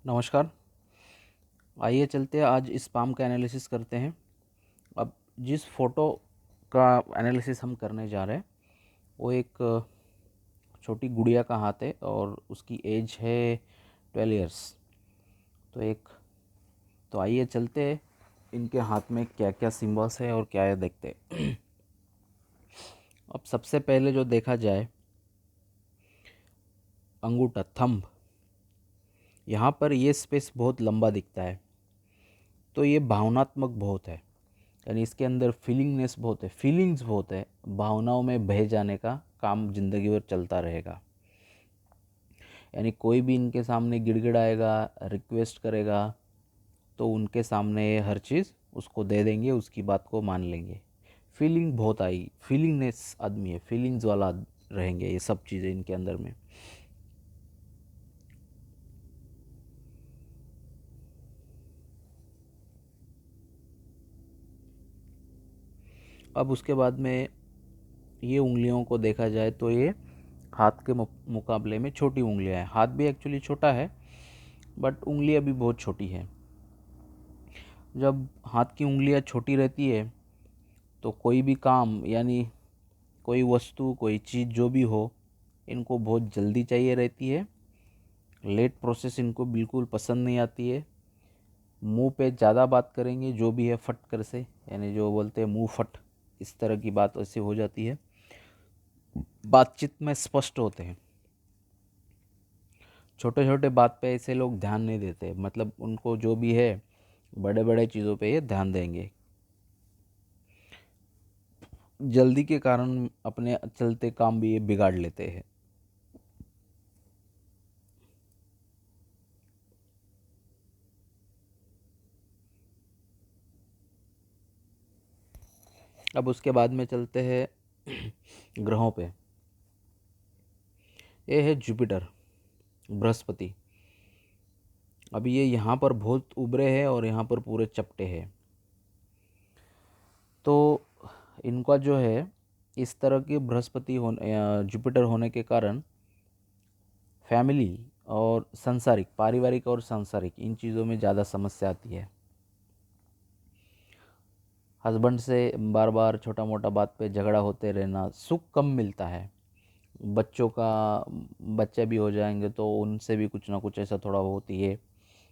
नमस्कार। आइए चलते हैं आज स्पाम का एनालिसिस करते हैं। अब जिस फ़ोटो का एनालिसिस हम करने जा रहे हैं वो एक छोटी गुड़िया का हाथ है और उसकी एज है 12 इयर्स। तो आइए चलते हैं इनके हाथ में क्या क्या सिंबल्स है और क्या है देखते हैं। अब सबसे पहले जो देखा जाए अंगूठा थंब, यहाँ पर ये स्पेस बहुत लंबा दिखता है तो ये भावनात्मक बहुत है, यानी इसके अंदर फीलिंगनेस बहुत है, फीलिंग्स बहुत है, भावनाओं में बह जाने का काम ज़िंदगी भर चलता रहेगा। यानी कोई भी इनके सामने गिड़गिड़ाएगा, रिक्वेस्ट करेगा तो उनके सामने ये हर चीज़ उसको दे देंगे, उसकी बात को मान लेंगे। फीलिंग बहुत आई, फीलिंगनेस आदमी है, फीलिंग्स वाला रहेंगे ये सब चीज़ें इनके अंदर में। अब उसके बाद में ये उंगलियों को देखा जाए तो ये हाथ के मुकाबले में छोटी उंगलियां हैं। हाथ भी एक्चुअली छोटा है बट उंगलियां भी बहुत छोटी है। जब हाथ की उंगलियां छोटी रहती है तो कोई भी काम यानी कोई वस्तु कोई चीज़ जो भी हो इनको बहुत जल्दी चाहिए रहती है। लेट प्रोसेस इनको बिल्कुल पसंद नहीं आती है। मुंह पे ज़्यादा बात करेंगे जो भी है फट कर से, यानी जो बोलते हैं मुंह फट, इस तरह की बात ऐसे हो जाती है। बातचीत में स्पष्ट होते हैं। छोटे छोटे बात पे ऐसे लोग ध्यान नहीं देते, मतलब उनको जो भी है बड़े बड़े चीज़ों पे ये ध्यान देंगे। जल्दी के कारण अपने चलते काम भी ये बिगाड़ लेते हैं। अब उसके बाद में चलते हैं ग्रहों पे। ये है जुपिटर, बृहस्पति। अभी ये यहाँ पर बहुत उभरे हैं और यहाँ पर पूरे चपटे हैं। तो इनका जो है इस तरह के बृहस्पति होने या जुपिटर होने के कारण फैमिली और सांसारिक, पारिवारिक और सांसारिक इन चीज़ों में ज़्यादा समस्या आती है। हस्बैंड से बार बार छोटा मोटा बात पे झगड़ा होते रहना, सुख कम मिलता है। बच्चों का बच्चे भी हो जाएंगे तो उनसे भी कुछ ना कुछ ऐसा थोड़ा होती है,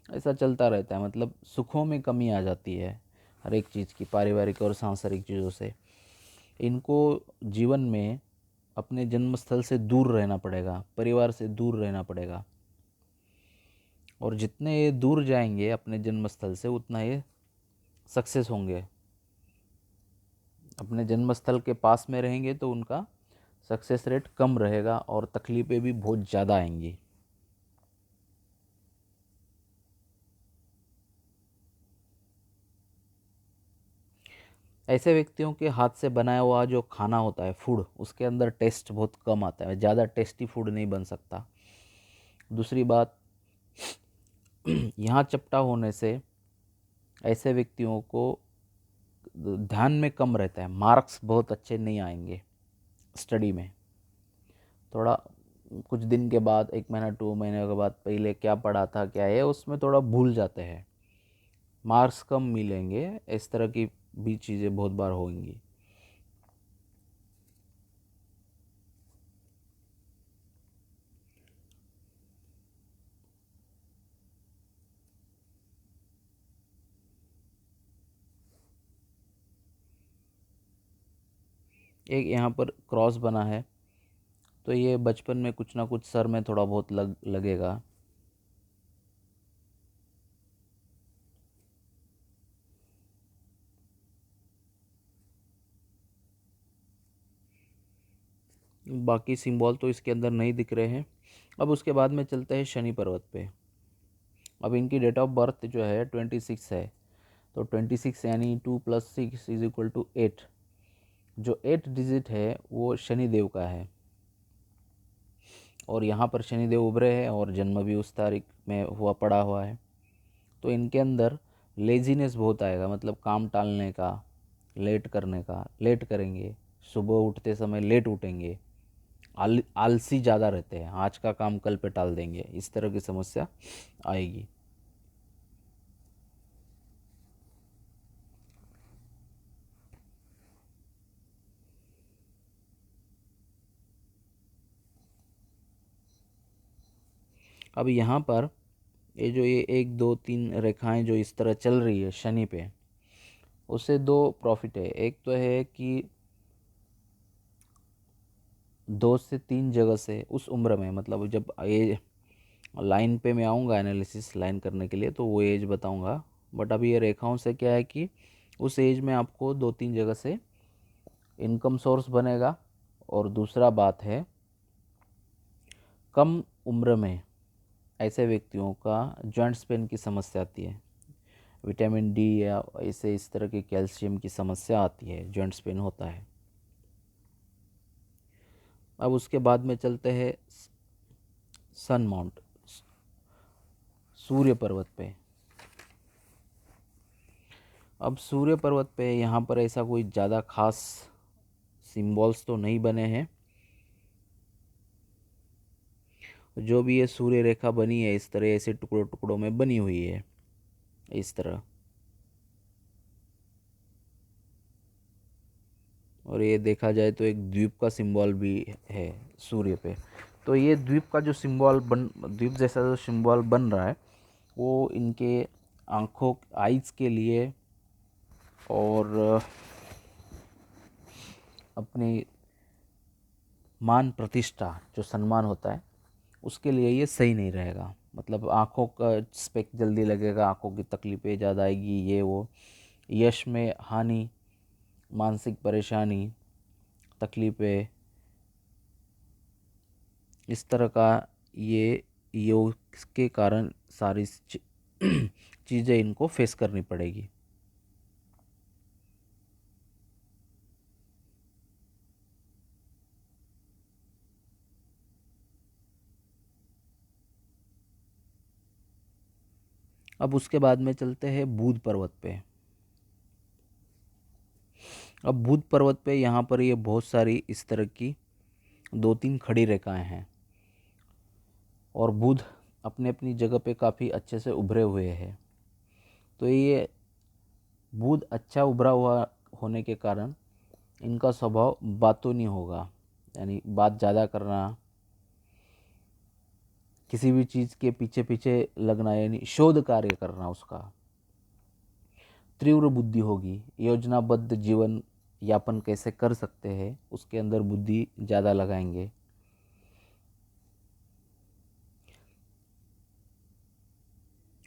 ऐसा चलता रहता है। मतलब सुखों में कमी आ जाती है हर एक चीज़ की, पारिवारिक और सांसारिक चीज़ों से। इनको जीवन में अपने जन्म स्थल से दूर रहना पड़ेगा, परिवार से दूर रहना पड़ेगा। और जितने ये दूर जाएंगे अपने जन्म स्थल से उतना ये सक्सेस होंगे। अपने जन्म स्थल के पास में रहेंगे तो उनका सक्सेस रेट कम रहेगा और तकलीफ़ें भी बहुत ज़्यादा आएंगी। ऐसे व्यक्तियों के हाथ से बनाया हुआ जो खाना होता है, फूड, उसके अंदर टेस्ट बहुत कम आता है, ज़्यादा टेस्टी फूड नहीं बन सकता। दूसरी बात, यहाँ चपटा होने से ऐसे व्यक्तियों को ध्यान में कम रहता है, मार्क्स बहुत अच्छे नहीं आएंगे स्टडी में। थोड़ा कुछ दिन के बाद, 1 महीना 2 महीने के बाद पहले क्या पढ़ा था क्या है उसमें थोड़ा भूल जाते हैं, मार्क्स कम मिलेंगे। इस तरह की भी चीज़ें बहुत बार होंगी। एक यहाँ पर क्रॉस बना है तो ये बचपन में कुछ ना कुछ सर में थोड़ा बहुत लगेगा। बाकी सिंबल तो इसके अंदर नहीं दिख रहे हैं। अब उसके बाद में चलते हैं शनि पर्वत पे। अब इनकी डेट ऑफ बर्थ जो है 26 है, तो 26 यानी 2 + 6 = 8। जो 8 डिजिट है वो शनि देव का है और यहाँ पर शनि देव उभरे हैं और जन्म भी उस तारीख में हुआ पड़ा हुआ है। तो इनके अंदर लेजीनेस बहुत आएगा, मतलब काम टालने का, लेट करने का, लेट करेंगे, सुबह उठते समय लेट उठेंगे, आलसी ज़्यादा रहते हैं, आज का काम कल पे टाल देंगे, इस तरह की समस्या आएगी। अब यहाँ पर ये 1 2 3 रेखाएं जो इस तरह चल रही है शनि पे, उससे दो प्रॉफिट है। एक तो है कि 2 से 3 जगह से उस उम्र में, मतलब जब ये लाइन पे मैं आऊँगा एनालिसिस लाइन करने के लिए तो वो एज बताऊँगा, बट अभी ये रेखाओं से क्या है कि उस एज में आपको 2 3 जगह से इनकम सोर्स बनेगा। और दूसरा बात है, कम उम्र में ऐसे व्यक्तियों का जॉइंट्स पेन की समस्या आती है, विटामिन डी या ऐसे इस तरह की कैल्शियम की समस्या आती है, जॉइंट्स पेन होता है। अब उसके बाद में चलते हैं सन माउंट, सूर्य पर्वत पे। अब सूर्य पर्वत पे यहाँ पर ऐसा कोई ज़्यादा खास सिंबल्स तो नहीं बने हैं। जो भी ये सूर्य रेखा बनी है इस तरह ऐसे टुकड़ों टुकड़ों में बनी हुई है इस तरह, और ये देखा जाए तो एक द्वीप का सिंबल भी है सूर्य पे। तो ये द्वीप का जो सिंबल द्वीप जैसा जो सिंबल बन रहा है वो इनके आँखों आइज़ के लिए और अपनी मान प्रतिष्ठा जो सम्मान होता है उसके लिए ये सही नहीं रहेगा। मतलब आँखों का स्पेक जल्दी लगेगा, आँखों की तकलीफ़ें ज़्यादा आएगी, ये वो, यश में हानि, मानसिक परेशानी, तकलीफ़ें, इस तरह का ये योग के कारण सारी चीज़ें इनको फेस करनी पड़ेगी। अब उसके बाद में चलते हैं बुध पर्वत पे। अब बुध पर्वत पे यहाँ पर ये बहुत सारी इस तरह की 2 3 खड़ी रेखाएं हैं, और बुध अपने अपनी जगह पे काफ़ी अच्छे से उभरे हुए हैं। तो ये बुध अच्छा उभरा हुआ होने के कारण इनका स्वभाव बातों नहीं होगा, यानी बात ज़्यादा करना, किसी भी चीज़ के पीछे पीछे लगना, यानी शोध कार्य करना, उसका तीव्र बुद्धि होगी। योजनाबद्ध जीवन यापन कैसे कर सकते हैं उसके अंदर बुद्धि ज़्यादा लगाएंगे।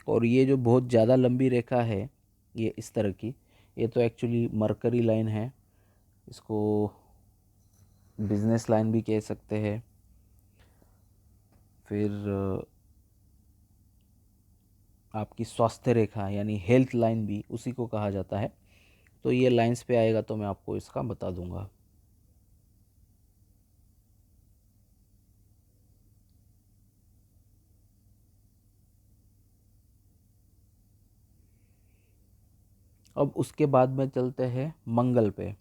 और ये जो बहुत ज़्यादा लंबी रेखा है ये इस तरह की, ये तो एक्चुअली मरकरी लाइन है, इसको बिजनेस लाइन भी कह सकते हैं। फिर आपकी स्वास्थ्य रेखा यानी हेल्थ लाइन भी उसी को कहा जाता है। तो ये लाइंस पे आएगा तो मैं आपको इसका बता दूंगा। अब उसके बाद में चलते हैं मंगल पे।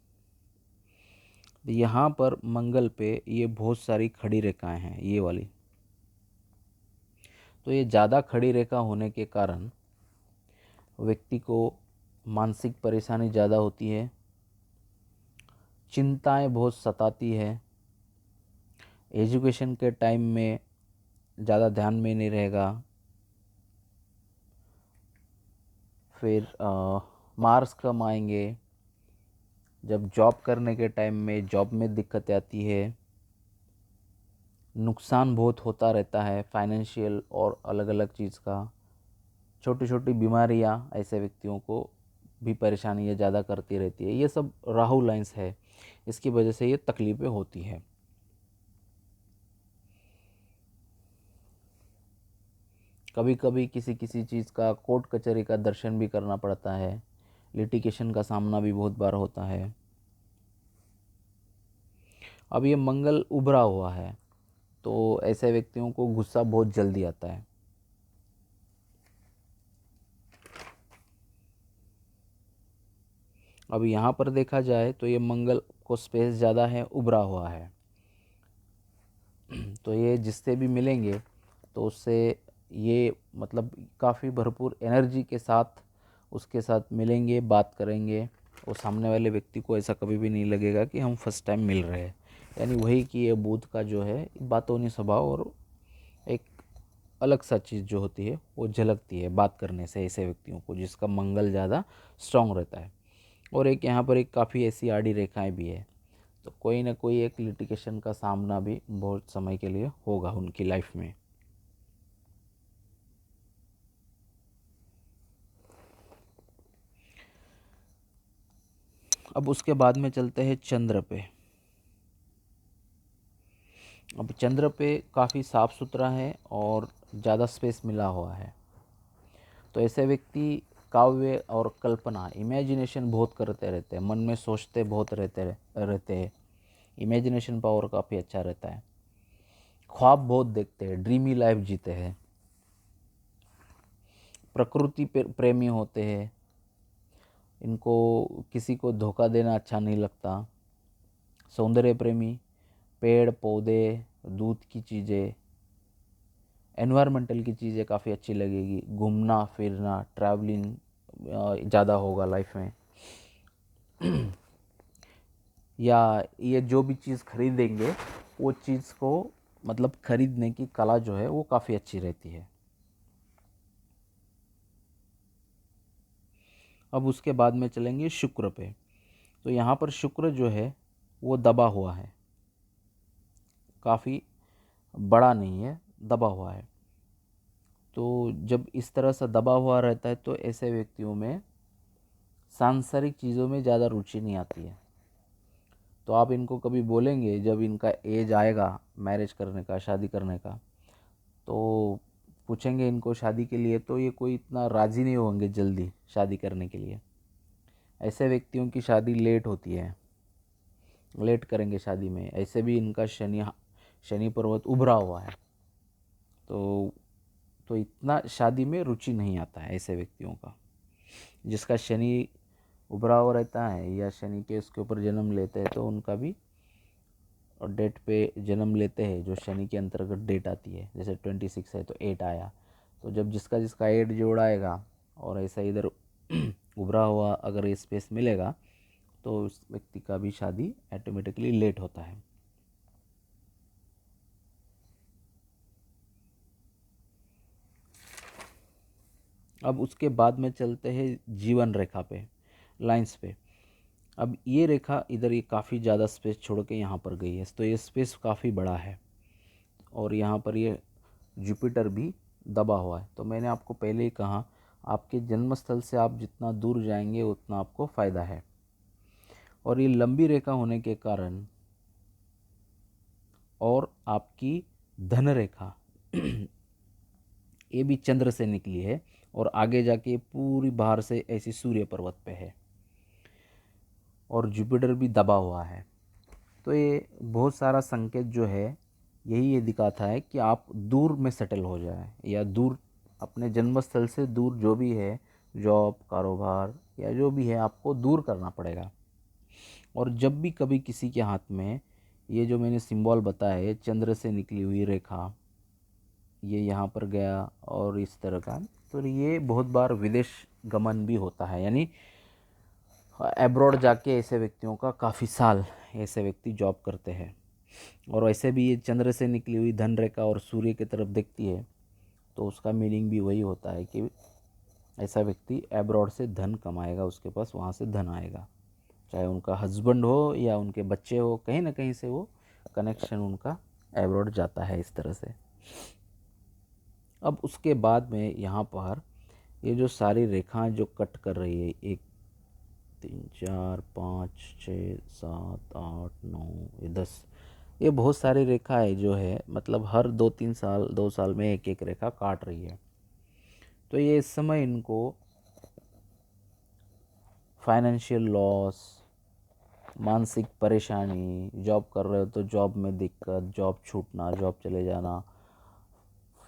यहाँ पर मंगल पे ये बहुत सारी खड़ी रेखाएं हैं, ये वाली। तो ये ज़्यादा खड़ी रेखा होने के कारण व्यक्ति को मानसिक परेशानी ज़्यादा होती है, चिंताएं बहुत सताती है, एजुकेशन के टाइम में ज़्यादा ध्यान में नहीं रहेगा, फिर मार्क्स कम आएंगे, जब जॉब करने के टाइम में जॉब में दिक्कत आती है, नुकसान बहुत होता रहता है फाइनेंशियल और अलग अलग चीज़ का, छोटी छोटी बीमारियां ऐसे व्यक्तियों को भी परेशानियाँ ज़्यादा करती रहती है। ये सब राहु लाइंस है, इसकी वजह से ये तकलीफ़ें होती है। कभी कभी किसी किसी चीज़ का कोर्ट कचहरी का दर्शन भी करना पड़ता है, लिटिगेशन का सामना भी बहुत बार होता है। अब ये मंगल उभरा हुआ है तो ऐसे व्यक्तियों को गुस्सा बहुत जल्दी आता है। अब यहाँ पर देखा जाए तो ये मंगल को स्पेस ज़्यादा है, उभरा हुआ है। तो ये जिससे भी मिलेंगे तो उससे ये मतलब काफ़ी भरपूर एनर्जी के साथ उसके साथ मिलेंगे, बात करेंगे, और सामने वाले व्यक्ति को ऐसा कभी भी नहीं लगेगा कि हम फर्स्ट टाइम मिल रहे हैं। यानी वही कि ये बुध का जो है बातोनी स्वभाव और एक अलग सा चीज़ जो होती है वो झलकती है बात करने से ऐसे व्यक्तियों को, जिसका मंगल ज़्यादा स्ट्रांग रहता है। और एक यहाँ पर एक काफ़ी ऐसी आड़ी रेखाएं भी है, तो कोई ना कोई एक लिटिगेशन का सामना भी बहुत समय के लिए होगा उनकी लाइफ में। अब उसके बाद में चलते हैं चंद्र पे। अब चंद्र पे काफ़ी साफ़ सुथरा है और ज़्यादा स्पेस मिला हुआ है, तो ऐसे व्यक्ति काव्य और कल्पना, इमेजिनेशन बहुत करते रहते हैं, मन में सोचते बहुत रहते हैं। इमेजिनेशन पावर काफ़ी अच्छा रहता है। ख्वाब बहुत देखते हैं, ड्रीमी लाइफ जीते हैं। प्रकृति प्रेमी होते हैं, इनको किसी को धोखा देना अच्छा नहीं लगता। सौंदर्य प्रेमी, पेड़ पौधे, दूध की चीज़ें, एनवायरमेंटल की चीज़ें काफ़ी अच्छी लगेगी। घूमना फिरना, ट्रैवलिंग ज़्यादा होगा लाइफ में। या ये जो भी चीज़ खरीदेंगे वो चीज़ को मतलब खरीदने की कला जो है वो काफ़ी अच्छी रहती है। अब उसके बाद में चलेंगे शुक्र पे। तो यहाँ पर शुक्र जो है वो दबा हुआ है, काफ़ी बड़ा नहीं है, दबा हुआ है। तो जब इस तरह से दबा हुआ रहता है तो ऐसे व्यक्तियों में सांसारिक चीज़ों में ज़्यादा रुचि नहीं आती है। तो आप इनको कभी बोलेंगे, जब इनका एज आएगा मैरिज करने का, शादी करने का, तो पूछेंगे इनको शादी के लिए, तो ये कोई इतना राज़ी नहीं होंगे जल्दी शादी करने के लिए। ऐसे व्यक्तियों की शादी लेट होती है, लेट करेंगे शादी में। ऐसे भी इनका शनि पर्वत उभरा हुआ है, तो इतना शादी में रुचि नहीं आता है ऐसे व्यक्तियों का। जिसका शनि उभरा हुआ रहता है या शनि के उसके ऊपर जन्म लेते हैं तो उनका भी और डेट पे जन्म लेते हैं जो शनि के अंतर्गत डेट आती है। जैसे 26 है तो 8 आया, तो जब जिसका जिसका 8 जोड़ आएगा और ऐसा इधर उभरा हुआ अगर ये स्पेस मिलेगा तो उस व्यक्ति का भी शादी ऑटोमेटिकली लेट होता है। अब उसके बाद में चलते हैं जीवन रेखा पे, लाइंस पे। अब ये रेखा इधर ये काफ़ी ज़्यादा स्पेस छोड़ के यहाँ पर गई है, तो ये स्पेस काफ़ी बड़ा है और यहाँ पर ये जुपिटर भी दबा हुआ है। तो मैंने आपको पहले ही कहा, आपके जन्म स्थल से आप जितना दूर जाएंगे उतना आपको फ़ायदा है। और ये लंबी रेखा होने के कारण और आपकी धन रेखा ये भी चंद्र से निकली है और आगे जाके पूरी बाहर से ऐसी सूर्य पर्वत पे है और जुपिटर भी दबा हुआ है। तो ये बहुत सारा संकेत जो है यही ये दिखाता है कि आप दूर में सेटल हो जाए या दूर अपने जन्म स्थल से दूर जो भी है, जॉब कारोबार या जो भी है, आपको दूर करना पड़ेगा। और जब भी कभी किसी के हाथ में ये जो मैंने सिंबल बताया है, चंद्र से निकली हुई रेखा, ये यहाँ पर गया और इस तरह का, तो ये बहुत बार विदेश गमन भी होता है, यानी एब्रॉड जाके ऐसे व्यक्तियों का काफ़ी साल ऐसे व्यक्ति जॉब करते हैं। और वैसे भी ये चंद्र से निकली हुई धन रेखा और सूर्य की तरफ देखती है, तो उसका मीनिंग भी वही होता है कि ऐसा व्यक्ति एब्रॉड से धन कमाएगा, उसके पास वहाँ से धन आएगा, चाहे उनका हस्बैंड हो या उनके बच्चे हो, कहीं ना कहीं से वो कनेक्शन उनका एब्रॉड जाता है इस तरह से। अब उसके बाद में यहाँ पर ये जो सारी रेखाएं जो कट कर रही है, 1 3 4 5 6 7 8 9 ये 10, ये बहुत सारी रेखाएं जो है मतलब हर 2-3 साल 2 साल में एक एक रेखा काट रही है। तो ये इस समय इनको फाइनेंशियल लॉस, मानसिक परेशानी, जॉब कर रहे हो तो जॉब में दिक्कत, जॉब छूटना, जॉब चले जाना,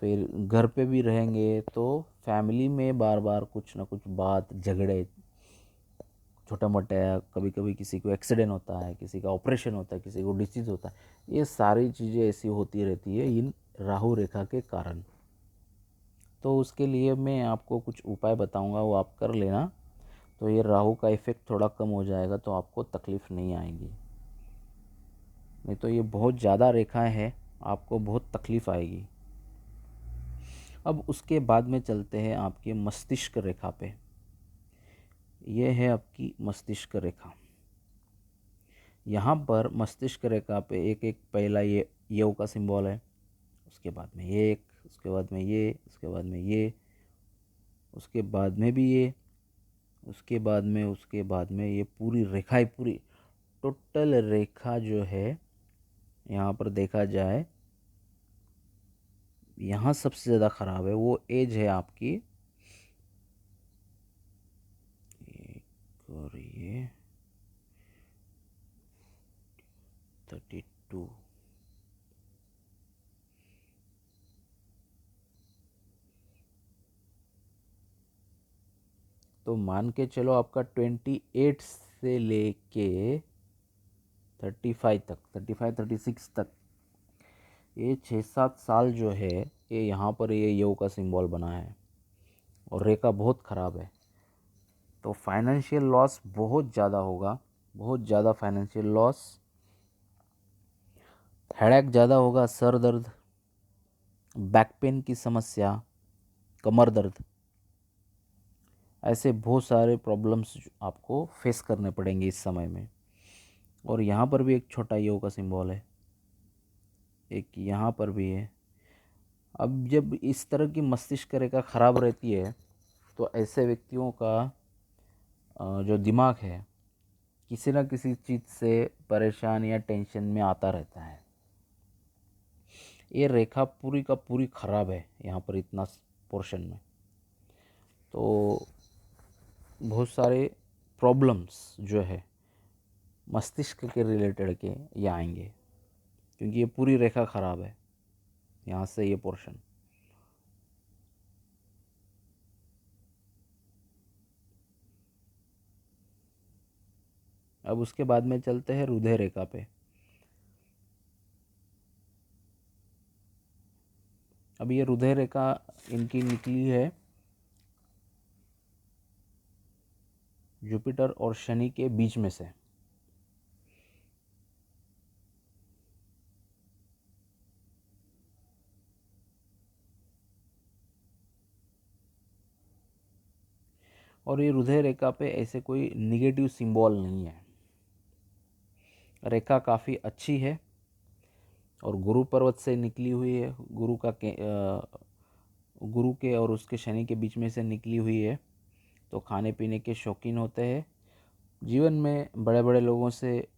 फिर घर पे भी रहेंगे तो फैमिली में बार बार कुछ ना कुछ बात झगड़े, छोटा मोटा, कभी कभी किसी को एक्सीडेंट होता है, किसी का ऑपरेशन होता है, किसी को डिसीज़ होता है। ये सारी चीज़ें ऐसी होती रहती है इन राहु रेखा के कारण। तो उसके लिए मैं आपको कुछ उपाय बताऊंगा, वो आप कर लेना, तो ये राहु का इफ़ेक्ट थोड़ा कम हो जाएगा, तो आपको तकलीफ़ नहीं आएगी। नहीं तो ये बहुत ज़्यादा रेखाएं हैं, आपको बहुत तकलीफ़ आएगी। अब उसके बाद में चलते हैं आपके मस्तिष्क रेखा पे। ये है आपकी मस्तिष्क रेखा। यहाँ पर मस्तिष्क रेखा पे एक एक पहला ये यव का सिंबल है, उसके बाद में ये एक, उसके बाद में ये, उसके बाद में ये, उसके बाद में भी ये, उसके बाद में ये पूरी रेखा, पूरी टोटल रेखा जो है यहाँ पर देखा जाए, यहाँ सबसे ज़्यादा ख़राब है। वो एज है आपकी, और ये 32, तो मान के चलो आपका 28 से लेके 35 तक, 36 तक, ये 6-7 साल जो है, ये यहाँ पर ये यव का सिंबल बना है और रेखा बहुत ख़राब है। तो फाइनेंशियल लॉस बहुत ज़्यादा होगा, बहुत ज़्यादा फाइनेंशियल लॉस, हेडेक ज़्यादा होगा, सर दर्द, बैक पेन की समस्या, कमर दर्द, ऐसे बहुत सारे प्रॉब्लम्स आपको फेस करने पड़ेंगे इस समय में। और यहाँ पर भी एक छोटा यव का सिंबल है, एक यहाँ पर भी है। अब जब इस तरह की मस्तिष्क रेखा ख़राब रहती है तो ऐसे व्यक्तियों का जो दिमाग है किसी न किसी चीज़ से परेशान या टेंशन में आता रहता है। ये रेखा पूरी का पूरी ख़राब है यहाँ पर इतना पोर्शन में, तो बहुत सारे प्रॉब्लम्स जो है मस्तिष्क के रिलेटेड के ये आएंगे, क्योंकि ये पूरी रेखा ख़राब है यहाँ से ये पोर्शन। अब उसके बाद में चलते हैं हृदय रेखा पे। अब ये हृदय रेखा इनकी निकली है जुपिटर और शनि के बीच में से। और ये हृदय रेखा पे ऐसे कोई निगेटिव सिंबल नहीं है, रेखा काफ़ी अच्छी है और गुरु पर्वत से निकली हुई है, गुरु के और उसके शनि के बीच में से निकली हुई है। तो खाने पीने के शौकीन होते हैं, जीवन में बड़े बड़े लोगों से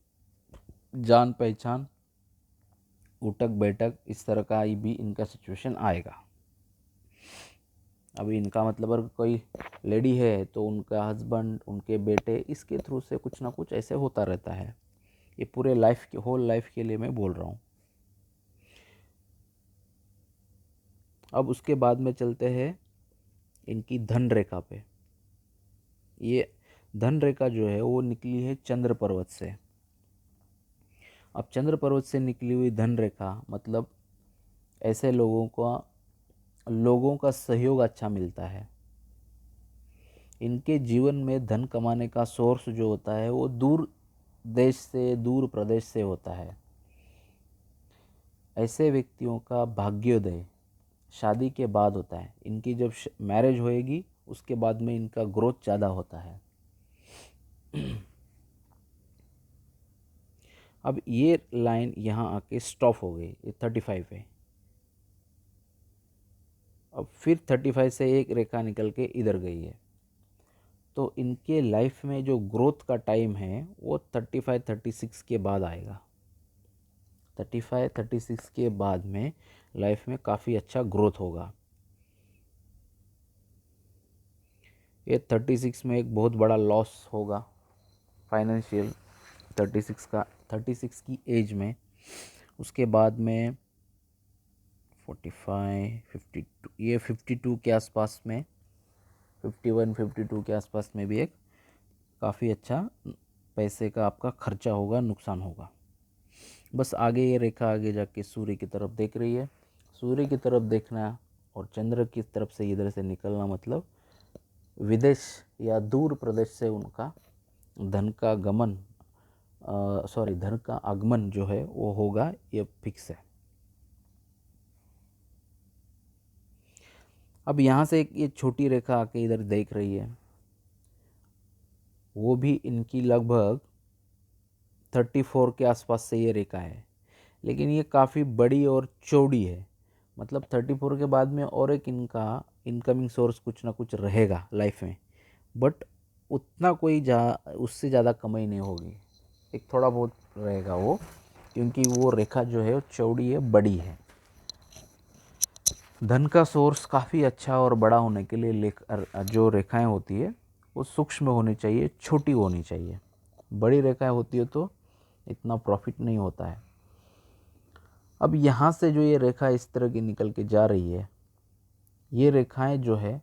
जान पहचान, उठक बैठक, इस तरह का ही भी इनका सिचुएशन आएगा। अभी इनका मतलब अगर कोई लेडी है तो उनका हस्बैंड, उनके बेटे, इसके थ्रू से कुछ ना कुछ ऐसे होता रहता है। ये पूरे लाइफ के, होल लाइफ के लिए मैं बोल रहा हूँ। अब उसके बाद में चलते हैं इनकी धन रेखा पे। ये धन रेखा जो है वो निकली है चंद्र पर्वत से। अब चंद्र पर्वत से निकली हुई धन रेखा मतलब ऐसे लोगों का सहयोग अच्छा मिलता है। इनके जीवन में धन कमाने का सोर्स जो होता है वो दूर देश से, दूर प्रदेश से होता है। ऐसे व्यक्तियों का भाग्योदय शादी के बाद होता है। इनकी जब मैरिज होएगी उसके बाद में इनका ग्रोथ ज़्यादा होता है। अब ये लाइन यहाँ आके स्टॉप हो गई, ये 35 है। अब फिर 35 से एक रेखा निकल के इधर गई है। तो इनके लाइफ में जो ग्रोथ का टाइम है वो 35-36 के बाद आएगा। 35-36 के बाद में लाइफ में काफ़ी अच्छा ग्रोथ होगा। ये 36 में एक बहुत बड़ा लॉस होगा फाइनेंशियल, 36 की एज में। उसके बाद में 45, 52, ये 52 के आसपास में, 51, 52 के आसपास में भी एक काफ़ी अच्छा पैसे का आपका खर्चा होगा, नुकसान होगा। बस आगे ये रेखा आगे जाके सूर्य की तरफ देख रही है। सूर्य की तरफ देखना और चंद्र की तरफ से इधर से निकलना मतलब विदेश या दूर प्रदेश से उनका धन का धन का आगमन जो है वो होगा, ये फिक्स है। अब यहाँ से एक ये छोटी रेखा आके इधर देख रही है, वो भी इनकी लगभग 34 के आसपास से ये रेखा है, लेकिन ये काफ़ी बड़ी और चौड़ी है। मतलब 34 के बाद में और एक इनका इनकमिंग सोर्स कुछ ना कुछ रहेगा लाइफ में, बट उतना कोई उससे ज़्यादा कमाई नहीं होगी, एक थोड़ा बहुत रहेगा वो, क्योंकि वो रेखा जो है चौड़ी है, बड़ी है। धन का सोर्स काफ़ी अच्छा और बड़ा होने के लिए जो रेखाएं होती है वो सूक्ष्म होनी चाहिए, छोटी होनी चाहिए। बड़ी रेखाएं होती है तो इतना प्रॉफिट नहीं होता है। अब यहाँ से जो ये रेखा इस तरह की निकल के जा रही है, ये रेखाएं जो है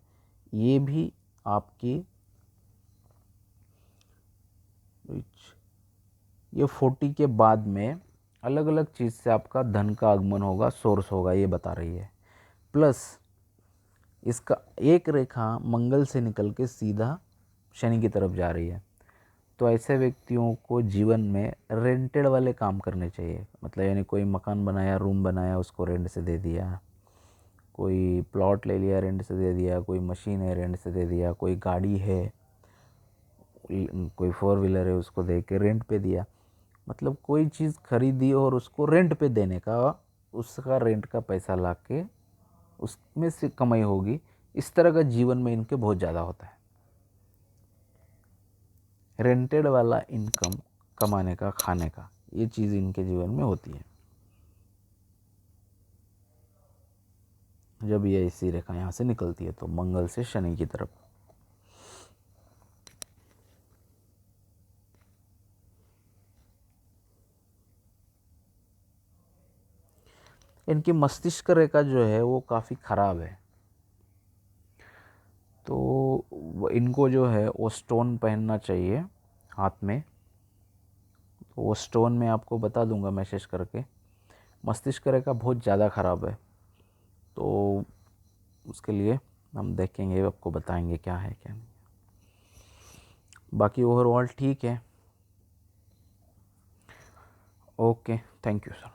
ये भी आपकी ये 40 के बाद में अलग अलग चीज़ से आपका धन का आगमन होगा, सोर्स होगा, ये बता रही है। प्लस इसका एक रेखा मंगल से निकल के सीधा शनि की तरफ जा रही है। तो ऐसे व्यक्तियों को जीवन में रेंटेड वाले काम करने चाहिए। मतलब यानी कोई मकान बनाया, रूम बनाया, उसको रेंट से दे दिया, कोई प्लॉट ले लिया, रेंट से दे दिया, कोई मशीन है, रेंट से दे दिया, कोई गाड़ी है, कोई 4 व्हीलर है, उसको दे के रेंट पे दिया। मतलब कोई चीज़ खरीदी और उसको रेंट पे देने का, उसका रेंट का पैसा ला के उसमें से कमाई होगी। इस तरह का जीवन में इनके बहुत ज़्यादा होता है। रेंटेड वाला इनकम कमाने का, खाने का, ये चीज़ इनके जीवन में होती है जब ये ऐसी रेखा यहाँ से निकलती है, तो मंगल से शनि की तरफ। इनकी मस्तिष्क रेखा जो है वो काफ़ी ख़राब है, तो इनको जो है वो स्टोन पहनना चाहिए हाथ में। तो वो स्टोन मैं आपको बता दूंगा मैसेज करके। मस्तिष्क रेखा बहुत ज़्यादा ख़राब है, तो उसके लिए हम देखेंगे, आपको बताएंगे क्या है क्या नहीं। बाकी ओवरऑल ठीक है। Okay, thank you sir.